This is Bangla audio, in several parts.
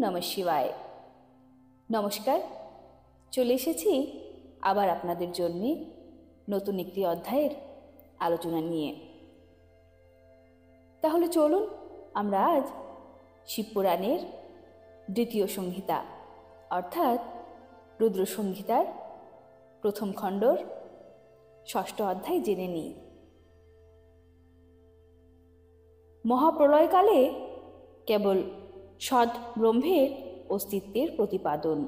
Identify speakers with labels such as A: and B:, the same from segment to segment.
A: নমঃ শিবায়। নমস্কার, চলে এসেছি আবার আপনাদের জন্যে নতুন একটি অধ্যায়ের আলোচনা নিয়ে। তাহলে চলুন আমরা আজ শিবপুরাণের দ্বিতীয় সংহিতা অর্থাৎ রুদ্র সংহিতার প্রথম খণ্ডর ষষ্ঠ অধ্যায় জেনে নিই। মহাপ্রলয়কালে কেবল সৎ ব্রহ্মের অস্তিত্বের প্রতিপাদন,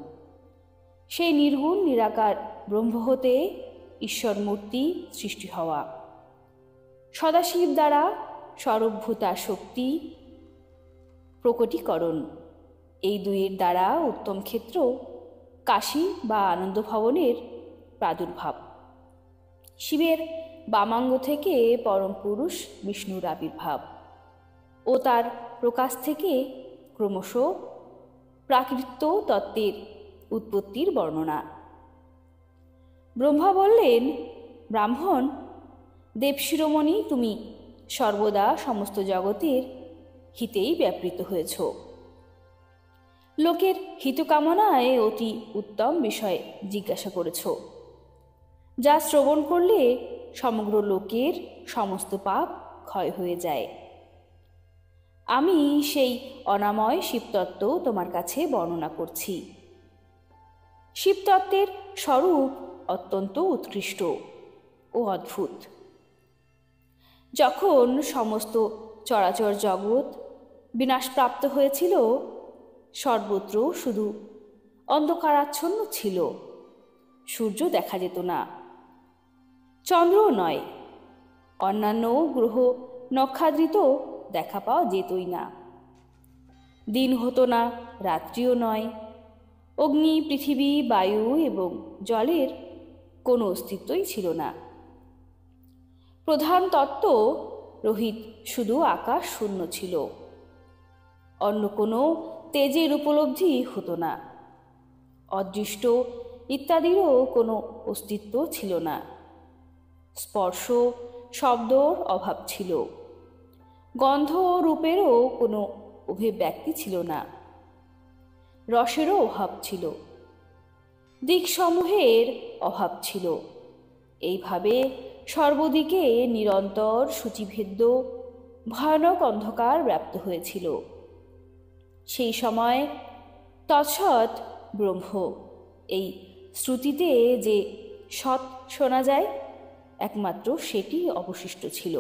A: সেই নির্গুণ নিরাকার ব্রহ্ম হতে ঈশ্বর মূর্তি সৃষ্টি হওয়া, সদাশিব দ্বারা স্বরূপভূতা শক্তি প্রকটীকরণ, এই দুইয়ের দ্বারা উত্তম ক্ষেত্র কাশী বা আনন্দ ভবনের প্রাদুর্ভাব, শিবের বামাঙ্গ থেকে পরম পুরুষ বিষ্ণুর আবির্ভাব ও তার প্রকাশ থেকে ক্রমশ প্রাকৃত তত্ত্বের উৎপত্তির বর্ণনা। ব্রহ্মা বললেন, ব্রাহ্মণ দেবশিরোমণি, তুমি সর্বদা সমস্ত জগতের হিতেই ব্যাপৃত হয়েছ। লোকের হিতকামনায় অতি উত্তম বিষয় জিজ্ঞাসা করেছ, যা শ্রবণ করলে সমগ্র লোকের সমস্ত পাপ ক্ষয় হয়ে যায়। আমি সেই অনাময় শিবতত্ত্ব তোমার কাছে বর্ণনা করছি। শিবতত্ত্বের স্বরূপ অত্যন্ত উৎকৃষ্ট ও অদ্ভুত। যখন সমস্ত চরাচর জগৎ বিনাশপ্রাপ্ত হয়েছিল, সর্বত্র শুধু অন্ধকারাচ্ছন্ন ছিল, সূর্য দেখা যেত না, চন্দ্রও নয়, অন্যান্য গ্রহ নক্ষত্রিত দেখা পাওয়া যেতই না, দিন হতো না, রাত্রিও নয়, অগ্নি, পৃথিবী, বায়ু এবং জলের কোনো অস্তিত্বই ছিল না। প্রধান তত্ত্ব রহিত শুধু আকাশ শূন্য ছিল, অন্য কোনো তেজের উপলব্ধি হতো না, অদৃষ্ট ইত্যাদিরও কোনো অস্তিত্ব ছিল না, স্পর্শ শব্দর অভাব ছিল, গন্ধ ও রূপেরও কোনো অভিব্যক্তি ছিল না, রসেরও অভাব ছিল, দিকসমূহের অভাব ছিল। এইভাবে সর্বদিকে নিরন্তর সূচিভেদ্য ভয়ানক অন্ধকার ব্যাপ্ত হয়েছিল। সেই সময় তৎসৎ ব্রহ্ম, এই শ্রুতিতে যে সৎ শোনা যায়, একমাত্র সেটি অবশিষ্ট ছিল।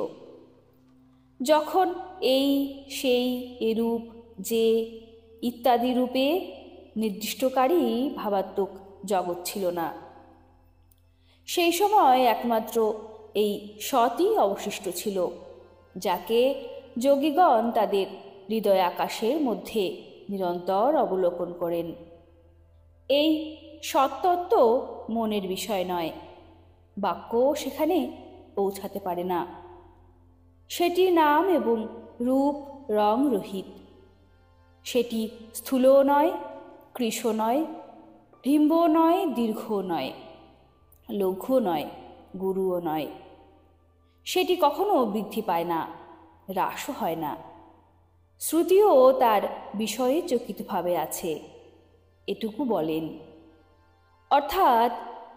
A: যখন এই, সেই, এরূপ, যে ইত্যাদি রূপে নির্দিষ্টকারী ভাবাত্মক জগৎ ছিল না, সেই সময় একমাত্র এই সৎই অবশিষ্ট ছিল, যাকে যোগীগণ তাদের হৃদয় আকাশের মধ্যে নিরন্তর অবলোকন করেন। এই সৎতত্ত্ব মনের বিষয় নয়, বাক্য সেখানে পৌঁছাতে পারে না, সেটি নাম এবং রূপ রং রহিত, সেটি স্থূলও নয়, কৃশও নয়, ডিম্বও নয়, দীর্ঘও নয়, লঘুও নয়, গুরুও নয়, সেটি কখনো বৃদ্ধি পায় না, হ্রাসও হয় না, শ্রুতিও তার বিষয়ে চকিতভাবে আছে, এটুকু বলেন। অর্থাৎ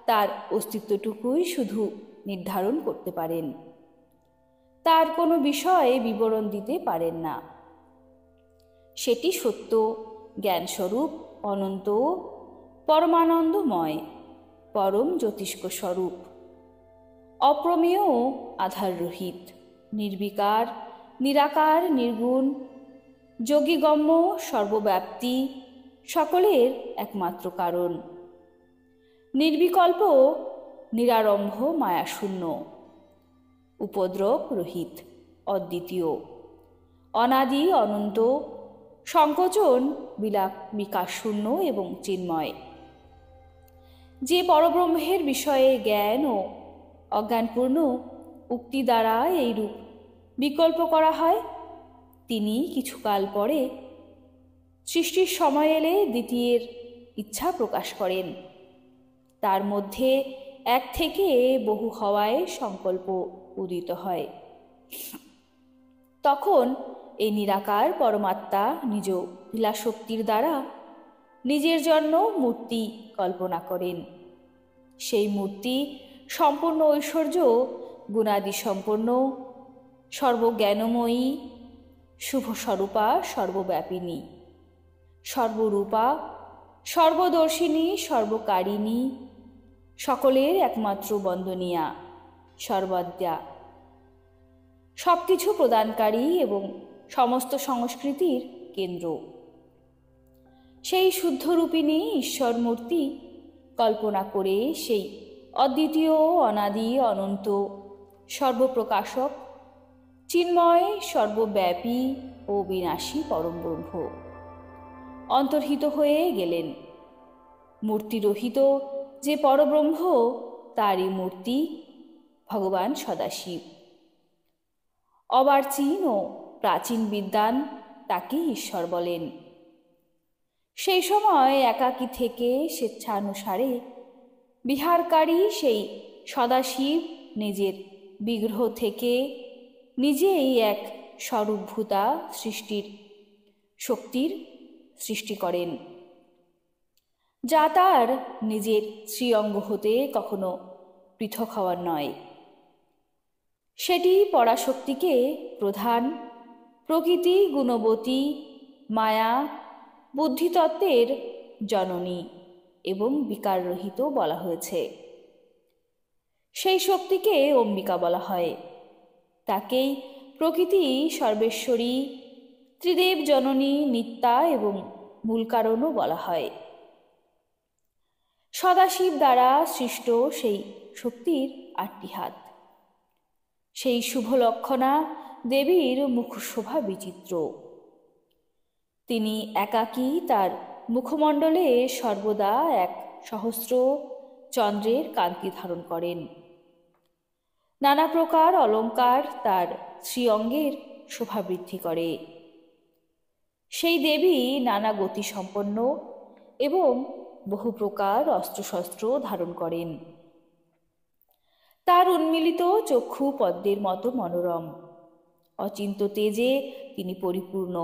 A: তার অস্তিত্বটুকুই শুধু নির্ধারণ করতে পারেন, তার কোনো বিষয়ে বিবরণ দিতে পারেন না। সেটি সত্য, জ্ঞানস্বরূপ, অনন্ত, পরমানন্দময়, পরম জ্যোতিষ্ক স্বরূপ, অপ্রমেয়, আধাররহিত, নির্বিকার, নিরাকার, নির্গুণ, যোগীগম্য, সর্বব্যাপ্তি, সকলের একমাত্র কারণ, নির্বিকল্প, নিরারম্ভ, মায়াশূন্য, উপদ্রব রহিত, অদ্বিতীয়, অনাদি, অনন্ত, সংকোচন, বিকাশশূন্য এবং চিন্ময়। যে পরব্রহ্মের বিষয়ে জ্ঞান ও অজ্ঞানপূর্ণ উক্তি দ্বারা এইরূপ বিকল্প করা হয়, তিনি কিছুকাল পরে সৃষ্টির সময় এলে দ্বিতীয়ের ইচ্ছা প্রকাশ করেন। তার মধ্যে এক থেকে বহু হওয়ায় সংকল্প উদিত হয়। তখন এই নিরাকার পরমাত্মা নিজ লীলাশক্তির দ্বারা নিজের জন্য মূর্তি কল্পনা করেন। সেই মূর্তি সম্পূর্ণ ঐশ্বর্য, গুণাদি সম্পন্ন, সর্বজ্ঞানময়ী, শুভস্বরূপা, সর্বব্যাপিনী, সর্বরূপা, সর্বদর্শিনী, সর্বকারিণী, সকলের একমাত্র বন্দনীয়া, সর্বাদ্যা, সব কিছু প্রদানকারী এবং সমস্ত সংস্কৃতির কেন্দ্র। সেই শুদ্ধরূপিণী ঈশ্বর মূর্তি কল্পনা করে সেই অদ্বিতীয়, অনাদি, অনন্ত, সর্বপ্রকাশক, চিন্ময়, সর্বব্যাপী ও বিনাশী পরম ব্রহ্ম অন্তর্হিত হয়ে গেলেন। মূর্তিরহিত যে পরব্রহ্ম, তারই মূর্তি ভগবান সদাশিব। অবার্চীন ও প্রাচীন বিদ্বান তাকে ঈশ্বর বলেন। সেই সময় একাকী থেকে স্বেচ্ছানুসারে বিহারকারী সেই সদাশিব নিজের বিগ্রহ থেকে নিজেই এক স্বরূপভূতা সৃষ্টির শক্তির সৃষ্টি করেন, যা তার নিজের শ্রীঅঙ্গ হতে কখনো পৃথক হওয়ার নয়। সেটি পরাশক্তিকে প্রধান, প্রকৃতি গুণবতী, মায়া, বুদ্ধিতত্ত্বের জননী এবং বিকাররহিত বলা হয়েছে। সেই শক্তিকে অম্বিকা বলা হয়। তাকেই প্রকৃতি সর্বেশ্বরী, ত্রিদেব জননী, নিত্যা এবং মূল কারণও বলা হয়। সদাশিব দ্বারা সৃষ্ট সেই শক্তির 8টি হাত। সেই শুভলক্ষণা দেবীর মুখশোভা বিচিত্র। তিনি একাকী, তার মুখমণ্ডলে সর্বদা এক সহস্র চন্দ্রের কান্তি ধারণ করেন। নানা প্রকার অলঙ্কার তার শ্রীঅঙ্গের শোভা বৃদ্ধি করে। সেই দেবী নানা গতি সম্পন্ন এবং বহু প্রকার অস্ত্রশস্ত্র ধারণ করেন। তার উন্মিলিত চক্ষু পদ্মের মতো মনোরম, অচিন্ত তেজে তিনি পরিপূর্ণ।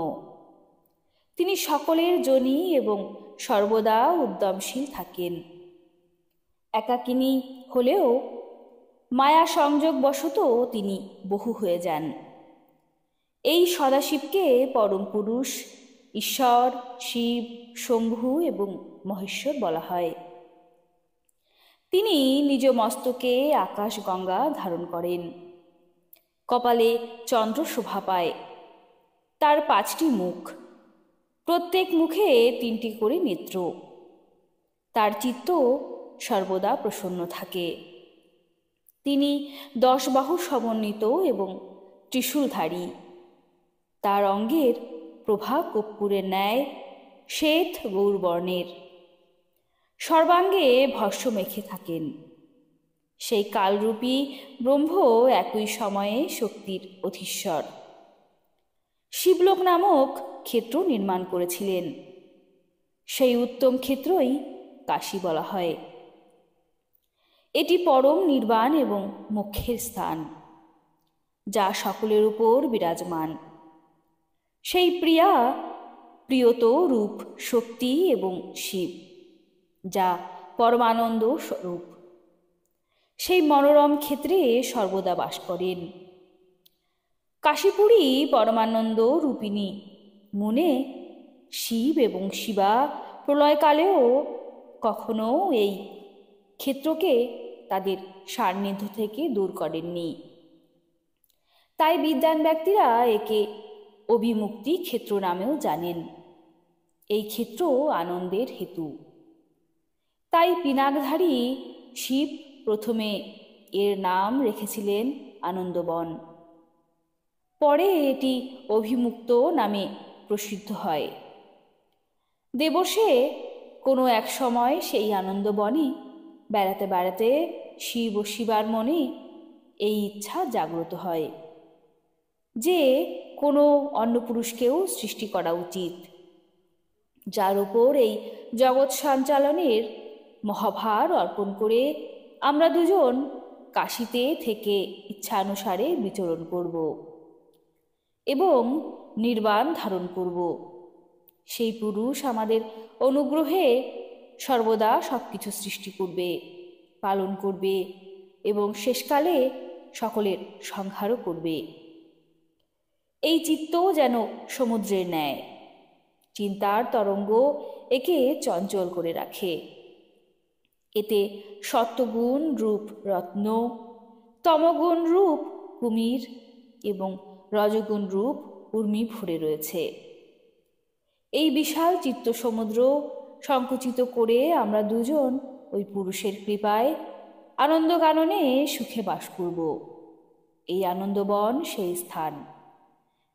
A: তিনি সকলের জনী এবং সর্বদা উদ্যমশীল থাকেন। একাকিনী হলেও মায়া সংযোগবশত তিনি বহু হয়ে যান। এই সদাশিবকে পরম পুরুষ, ঈশ্বর, শিব, শম্ভু এবং মহেশ্বর বলা হয়। তিনি নিজ মস্তকে আকাশ গঙ্গা ধারণ করেন। কপালে চন্দ্র শোভা পায়। তার 5টি মুখ, প্রত্যেক মুখে 3টি করে নেত্র। তার চিত্ত সর্বদা প্রসন্ন থাকে। তিনি 10 বাহু সমন্বিত এবং ত্রিশূলধারী। তার অঙ্গের প্রভা কর্পূরের ন্যায় শ্বেত গৌরবর্ণের। সর্বাঙ্গে ভস্ম মেখে থাকেন। সেই কালরূপী ব্রহ্ম একই সময়ে শক্তির অধীশ্বর। শিবলোক নামক ক্ষেত্র নির্মাণ করেছিলেন। সেই উত্তম ক্ষেত্রই কাশী বলা হয়। এটি পরম নির্বাণ এবং মোক্ষের স্থান, যা সকলের উপর বিরাজমান। সেই প্রিয়া প্রিয়ত রূপ শক্তি এবং শিব, যা পরমানন্দ স্বরূপ, সেই মনোরম ক্ষেত্রে সর্বদা বাস করেন। কাশীপুরী পরমানন্দ রূপিণী মনে শিব এবং শিবা প্রলয়কালেও কখনো এই ক্ষেত্রকে তাদের সান্নিধ্য থেকে দূর করেননি। তাই বিদ্বান ব্যক্তিরা একে অভিমুক্তি ক্ষেত্র নামেও জানেন। এই ক্ষেত্র আনন্দের হেতু। তাই পিনাকধারী শিব প্রথমে এর নাম রেখেছিলেন আনন্দবন। পরে এটি অভিমুক্ত নামে প্রসিদ্ধ হয়। দেবর্ষে কোনো এক সময় সেই আনন্দবনে বেড়াতে বেড়াতে শিব ও শিবার মনে এই ইচ্ছা জাগ্রত হয় যে কোনো অন্য পুরুষকেও সৃষ্টি করা উচিত, যার উপর এই জগৎ সঞ্চালনের মহাভার অর্পণ করে আমরা দুজন কাশীতে থেকে ইচ্ছানুসারে বিচরণ করব এবং নির্বাণ ধারণ করব। সেই পুরুষ আমাদের অনুগ্রহে সর্বদা সব কিছু সৃষ্টি করবে, পালন করবে এবং শেষকালে সকলের সংহারও করবে। এই চিত্তও যেন সমুদ্রের ন্যায়, চিন্তার তরঙ্গ একে চঞ্চল করে রাখে। এতে সত্ত্বগুণ রূপ রত্ন, তমগুণ রূপ কুমির এবং রজগুণ রূপ উর্মি ভরে রয়েছে। এই বিশাল চিত্ত সমুদ্র সংকুচিত করে আমরা দুজন ওই পুরুষের কৃপায় আনন্দ কাননে সুখে বাস করব। এই আনন্দবন সেই স্থান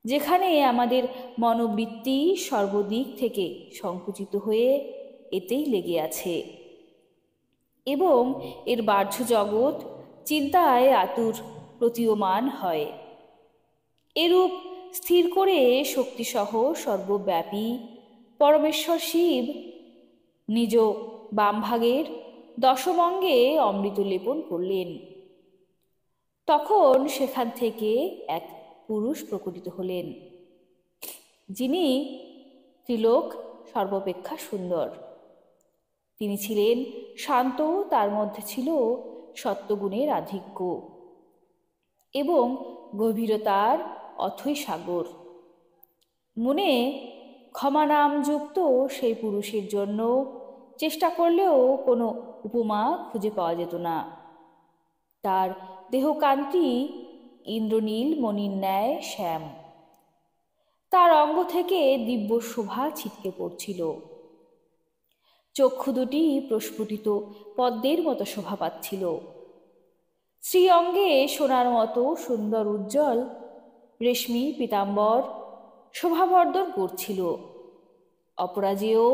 A: যেখানে আমাদের মনোবৃত্তি সর্বদিক থেকে সংকুচিত হয়ে এতেই লেগে আছে এবং এর বাহ্য জগৎ চিন্তায় আতুর প্রতীয়মান হয়। এরূপ স্থির করে শক্তিসহ সর্বব্যাপী পরমেশ্বর শিব নিজ বামভাগের দশমঙ্গে অমৃত লেপন করলেন। তখন সেখান থেকে এক পুরুষ প্রকটিত হলেন, যিনি ত্রিলোক সর্বাপেক্ষা সুন্দর। তিনি ছিলেন শান্ত, তার মধ্যে ছিল সত্ত্বগুণের আধিক্য এবং গভীরতার অথৈ সাগর। মনে ক্ষমা নামযুক্ত সেই পুরুষের জন্য চেষ্টা করলেও কোনো উপমা খুঁজে পাওয়া যেত না। তার দেহকান্তি ইন্দ্রনীল মণির ন্যায় শ্যাম, তার অঙ্গ থেকে দিব্য শোভা ছিটকে পড়ছিল। চক্ষু দুটি প্রস্ফুটিত পদ্মের মতো শোভা পাচ্ছিল। শ্রী অঙ্গে সোনার মতো সুন্দর উজ্জ্বল রেশমি পীতাম্বর শোভাবর্ধন করছিল। অপরাজেয়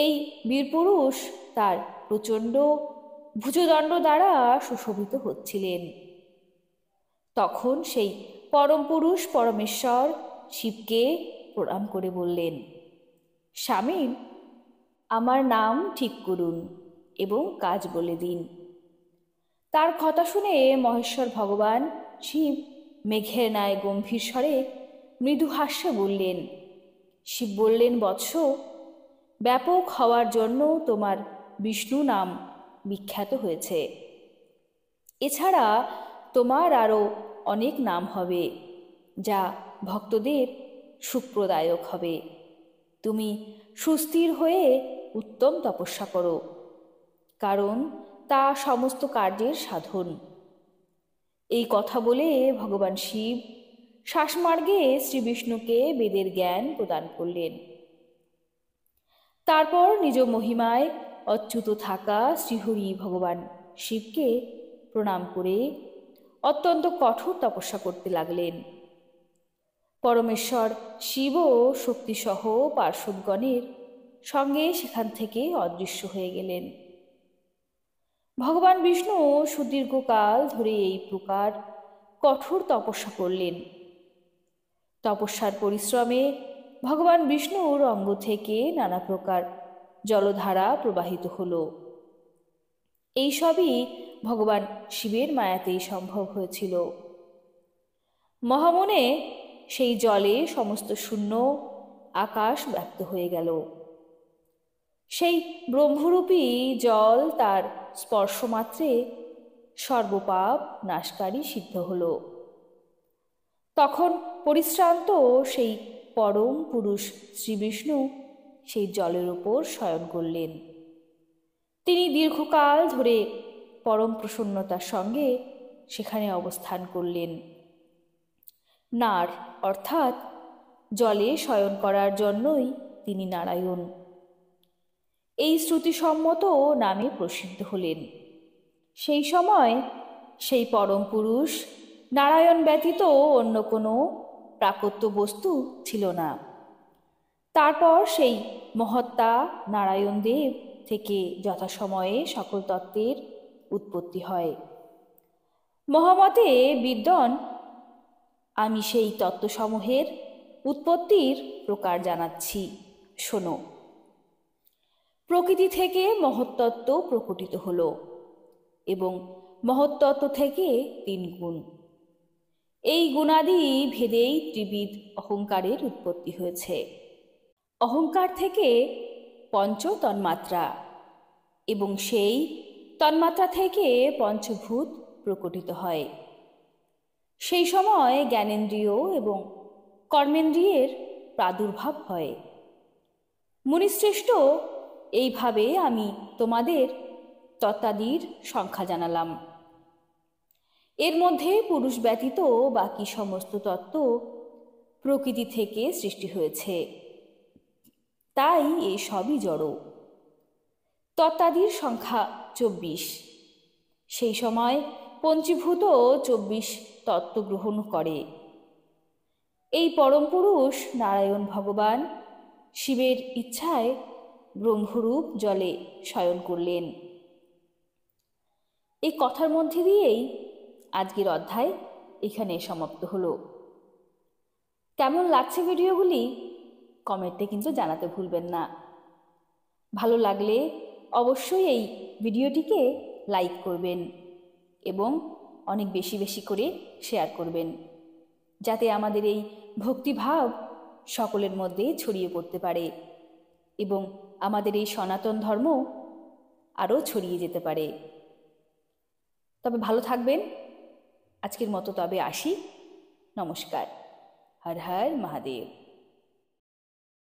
A: এই বীরপুরুষ তার প্রচণ্ড ভুজদণ্ড দ্বারা সুশোভিত হচ্ছিলেন। তখন সেই পরম পুরুষ পরমেশ্বর শিবকে প্রণাম করে বললেন, স্বামী, আমার নাম ঠিক করুন এবং কাজ বলে দিন। তার কথা শুনে মহেশ্বর ভগবান শিব মেঘের ন্যায় গম্ভীর স্বরে মৃদু হাস্যে বললেন। শিব বললেন, বৎস, ব্যাপক হওয়ার জন্য তোমার বিষ্ণু নাম বিখ্যাত হয়েছে। এছাড়া তোমার আরও অনেক নাম হবে, যা ভক্তদের সুখপ্রদায়ক হবে। তুমি সুস্থির হয়ে উত্তম তপস্যা করো, কারণ তা সমস্ত কার্যের সাধন। এই কথা বলে ভগবান শিব শ্বাসমার্গে শ্রীবিষ্ণুকে বেদের জ্ঞান প্রদান করলেন। তারপর নিজ মহিমায় অচ্যুত থাকা শ্রীহরি ভগবান শিবকে প্রণাম করে অত্যন্ত কঠোর তপস্যা করতে লাগলেন। পরমেশ্বর শিবও শক্তিসহ পার্শ্বদগণের সঙ্গে সেখান থেকে অদৃশ্য হয়ে গেলেন। ভগবান বিষ্ণু সুদীর্ঘকাল ধরে এই প্রকার কঠোর তপস্যা করলেন। তপস্যার পরিশ্রমে ভগবান বিষ্ণুর অঙ্গ থেকে নানা প্রকার জলধারা প্রবাহিত হল। এই সবই ভগবান শিবের মায়াতেই সম্ভব হয়েছিল। মহামনে সেই জলে সমস্ত শূন্য আকাশ ব্যক্ত হয়ে গেল। সেই ব্রহ্মরূপী জল তার স্পর্শমাত্রে সর্বপাপ নাশকারী সিদ্ধ হল। তখন পরিশ্রান্ত সেই পরম পুরুষ শ্রীবিষ্ণু সেই জলের উপর শয়ন করলেন। তিনি দীর্ঘকাল ধরে পরম প্রসন্নতার সঙ্গে সেখানে অবস্থান করলেন। নার অর্থাৎ জলে শয়ন করার জন্যই তিনি নারায়ণ, এই শ্রুতিসম্মত নামে প্রসিদ্ধ হলেন। সেই সময় সেই পরম পুরুষ নারায়ণ ব্যতীত অন্য কোনো প্রাকত্য বস্তু ছিল না। তারপর সেই মহাত্মা নারায়ণ দেব থেকে যথাসময়ে সকল তত্ত্বের উৎপত্তি হয়। মহামতে বিদ্বান, আমি সেই তত্ত্বসমূহের উৎপত্তির প্রকার জানাচ্ছি, শোনো। প্রকৃতি থেকে মহত্তত্ত্ব প্রকটিত হল এবং মহত্তত্ত্ব থেকে 3 গুণ। এই গুণাদি ভেদেই ত্রিবিধ অহংকারের উৎপত্তি হয়েছে। অহংকার থেকে পঞ্চ তন্মাত্রা এবং সেই তন্মাত্রা থেকে পঞ্চভূত প্রকটিত হয়। সেই সময় জ্ঞানেন্দ্রিয় এবং কর্মেন্দ্রিয়ের প্রাদুর্ভাব হয়। মুনিশ্রেষ্ঠ, এইভাবে আমি তোমাদের তত্ত্বাদির সংখ্যা জানালাম। এর মধ্যে পুরুষ ব্যতীত বাকি সমস্ত তত্ত্ব প্রকৃতি থেকে সৃষ্টি হয়েছে, তাই এই সবই জড়। তত্ত্বাদির সংখ্যা 24। সেই সময় পঞ্চীভূত 24 তত্ত্ব গ্রহণ করে। এই পরম পুরুষ নারায়ণ ভগবান শিবের ইচ্ছায় ব্রহ্মরূপ জলে শয়ন করলেন। এই কথার মধ্যে দিয়েই আজকের অধ্যায় এখানে সমাপ্ত হলো। কেমন লাগছে ভিডিওগুলি কমেন্টে কিন্তু জানাতে ভুলবেন না। ভালো লাগলে অবশ্যই এই ভিডিওটিকে লাইক করবেন এবং অনেক বেশি বেশি করে শেয়ার করবেন, যাতে আমাদের এই ভক্তিভাব সকলের মধ্যে ছড়িয়ে পড়তে পারে এবং আমাদের এই সনাতন ধর্ম আরও ছড়িয়ে যেতে পারে। তবে ভালো থাকবেন। আজকের মতো তবে আসি। নমস্কার। হর হর মহাদেব।